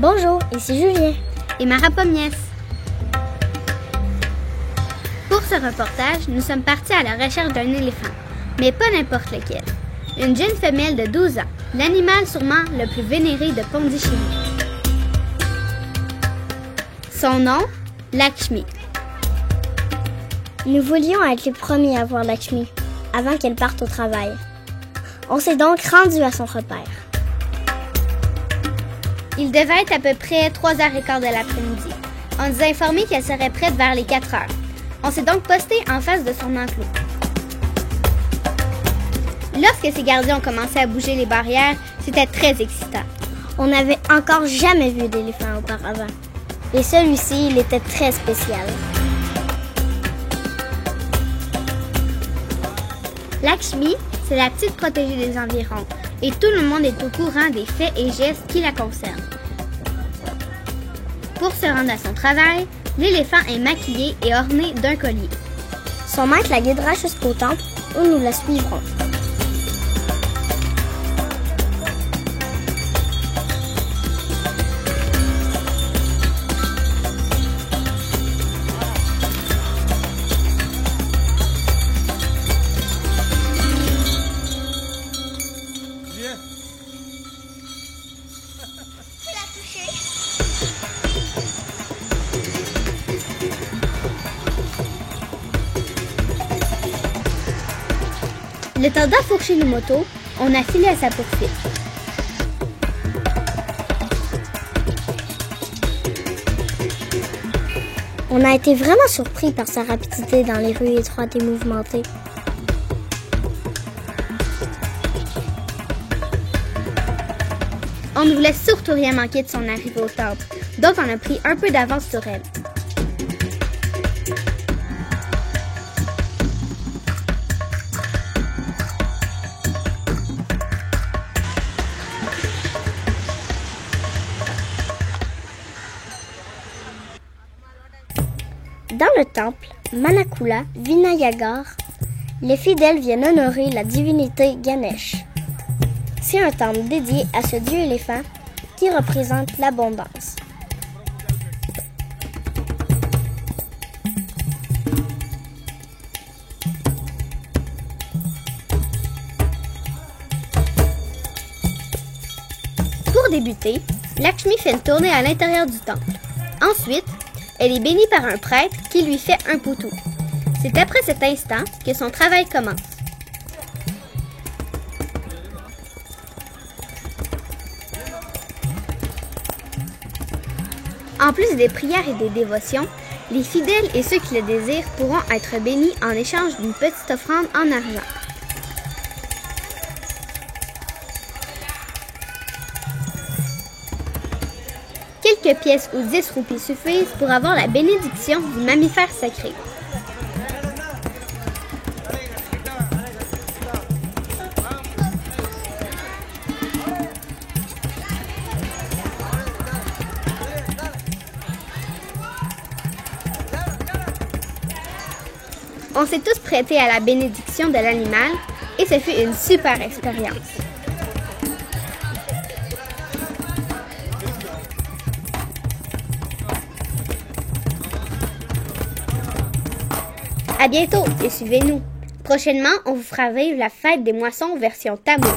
Bonjour, ici Julien. Et Mara Pommiès. Pour ce reportage, nous sommes partis à la recherche d'un éléphant, mais pas n'importe lequel. Une jeune femelle de 12 ans, l'animal sûrement le plus vénéré de Pondichéry. Son nom, Lakshmi. Nous voulions être les premiers à voir Lakshmi, avant qu'elle parte au travail. On s'est donc rendu à son repère. Il devait être à peu près 3h15 de l'après-midi. On nous a informé qu'elle serait prête vers les 4h. On s'est donc posté en face de son enclos. Lorsque ses gardiens ont commencé à bouger les barrières, c'était très excitant. On n'avait encore jamais vu d'éléphant auparavant. Et celui-ci, il était très spécial. Lakshmi, c'est la petite protégée des environs. Et tout le monde est au courant des faits et gestes qui la concernent. Pour se rendre à son travail, l'éléphant est maquillé et orné d'un collier. Son maître la guidera jusqu'au temple où nous la suivrons. Le temps d'enfourcher nos motos, on a filé à sa poursuite. On a été vraiment surpris par sa rapidité dans les rues étroites et mouvementées. On ne voulait surtout rien manquer de son arrivée au temple, donc on a pris un peu d'avance sur elle. Dans le temple Manakula Vinayagar, les fidèles viennent honorer la divinité Ganesh. C'est un temple dédié à ce dieu éléphant qui représente l'abondance. Pour débuter, Lakshmi fait une tournée à l'intérieur du temple. Ensuite, elle est bénie par un prêtre qui lui fait un poutou. C'est après cet instant que son travail commence. En plus des prières et des dévotions, les fidèles et ceux qui le désirent pourront être bénis en échange d'une petite offrande en argent. Quelques pièces ou 10 roupies suffisent pour avoir la bénédiction du mammifère sacré. On s'est tous prêtés à la bénédiction de l'animal et ce fut une super expérience. À bientôt et suivez-nous. Prochainement, on vous fera vivre la fête des moissons version Tamoul.